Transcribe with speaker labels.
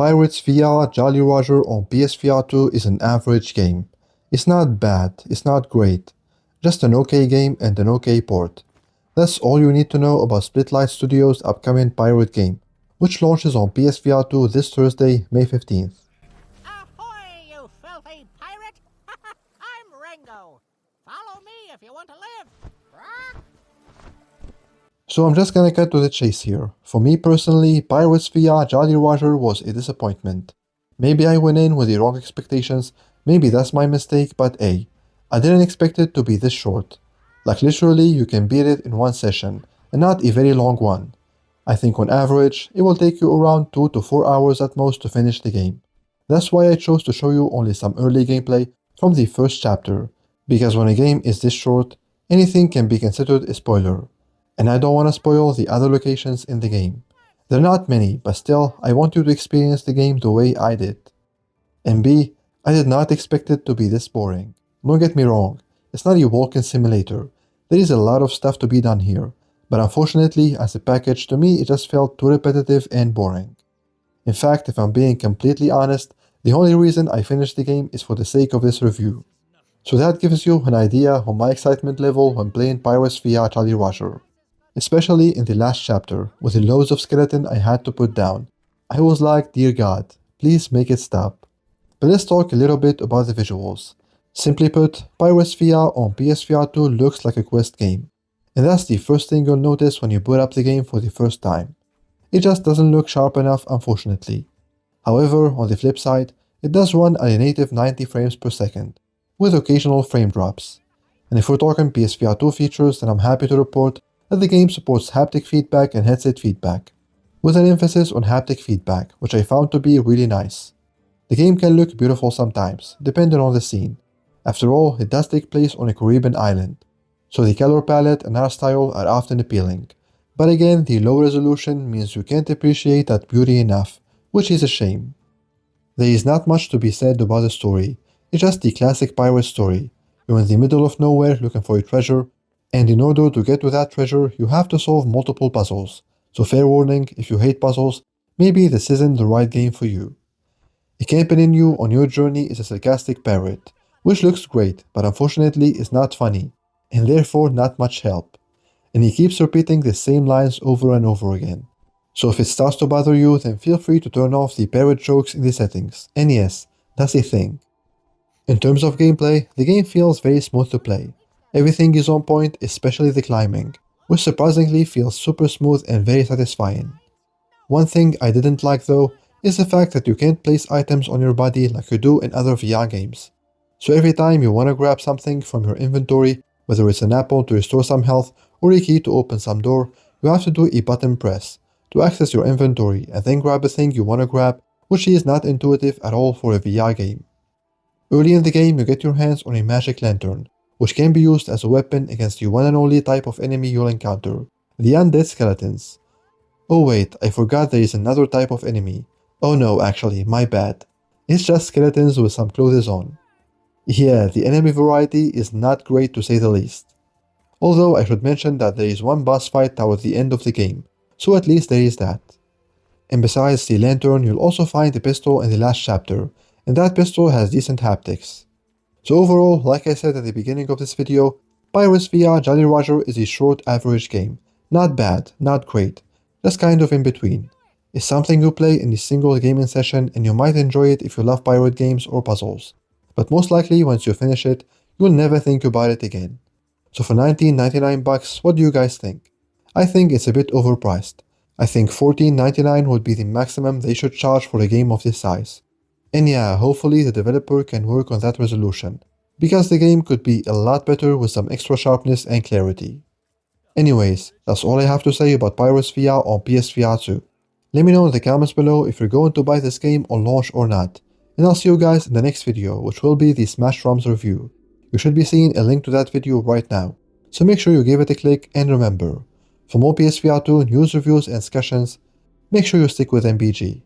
Speaker 1: Pirates VR Jolly Roger on PSVR2 is an average game. It's not bad, it's not great. Just an okay game and an okay port. That's all you need to know about Splitlight Studios' upcoming pirate game, which launches on PSVR2 this Thursday, May 15th.
Speaker 2: Ahoy, you filthy pirate! I'm Ringo. Follow me if you want to live. Rock?
Speaker 1: So I'm just gonna cut to the chase here. For me personally, Pirates VR Jolly Roger was a disappointment. Maybe I went in with the wrong expectations, maybe that's my mistake, but hey, I didn't expect it to be this short. Like literally, you can beat it in one session, and not a very long one. I think on average, it will take you around 2 to 4 hours at most to finish the game. That's why I chose to show you only some early gameplay from the first chapter, because when a game is this short, anything can be considered a spoiler. And I don't want to spoil the other locations in the game. There are not many, but still, I want you to experience the game the way I did. And B, I did not expect it to be this boring. Don't get me wrong, it's not a walking simulator. There is a lot of stuff to be done here, but unfortunately, as a package, to me it just felt too repetitive and boring. In fact, if I'm being completely honest, the only reason I finished the game is for the sake of this review. So that gives you an idea of my excitement level when playing Pirates VR Jolly Roger. Especially in the last chapter, with the loads of skeleton I had to put down. I was like, dear God, please make it stop. But let's talk a little bit about the visuals. Simply put, Pirates VR on PSVR2 looks like a quest game. And that's the first thing you'll notice when you boot up the game for the first time. It just doesn't look sharp enough, unfortunately. However, on the flip side, it does run at a native 90 frames per second, with occasional frame drops. And if we're talking PSVR2 features, then I'm happy to report that the game supports haptic feedback and headset feedback, with an emphasis on haptic feedback, which I found to be really nice. The game can look beautiful sometimes, depending on the scene. After all, it does take place on a Caribbean island, so the color palette and art style are often appealing. But again, the low resolution means you can't appreciate that beauty enough, which is a shame. There is not much to be said about the story, it's just the classic pirate story. You're in the middle of nowhere looking for a treasure, and in order to get to that treasure, you have to solve multiple puzzles. So fair warning, if you hate puzzles, maybe this isn't the right game for you. Accompanying you on your journey is a sarcastic parrot, which looks great, but unfortunately is not funny, and therefore not much help. And he keeps repeating the same lines over and over again. So if it starts to bother you, then feel free to turn off the parrot jokes in the settings. And yes, that's a thing. In terms of gameplay, the game feels very smooth to play. Everything is on point, especially the climbing, which surprisingly feels super smooth and very satisfying. One thing I didn't like though, is the fact that you can't place items on your body like you do in other VR games. So every time you want to grab something from your inventory, whether it's an apple to restore some health or a key to open some door, you have to do a button press to access your inventory and then grab the thing you want to grab, which is not intuitive at all for a VR game. Early in the game, you get your hands on a magic lantern, which can be used as a weapon against the one and only type of enemy you'll encounter, the undead skeletons. Oh wait, I forgot there is another type of enemy. Oh no, actually, my bad. It's just skeletons with some clothes on. Yeah, the enemy variety is not great to say the least. Although I should mention that there is one boss fight towards the end of the game, so at least there is that. And besides the lantern, you'll also find a pistol in the last chapter, and that pistol has decent haptics. So overall, like I said at the beginning of this video, Pirates VR Jolly Roger is a short average game. Not bad, not great, just kind of in between. It's something you play in a single gaming session and you might enjoy it if you love pirate games or puzzles. But most likely once you finish it, you'll never think about it again. So for $19.99, what do you guys think? I think it's a bit overpriced. I think $14.99 would be the maximum they should charge for a game of this size. And yeah, hopefully the developer can work on that resolution, because the game could be a lot better with some extra sharpness and clarity. Anyways, that's all I have to say about Pirates VR on PSVR2. Let me know in the comments below if you're going to buy this game on launch or not, and I'll see you guys in the next video, which will be the Smash ROMs review. You should be seeing a link to that video right now, so make sure you give it a click, and remember, for more PSVR2 news, reviews, and discussions, make sure you stick with MBG.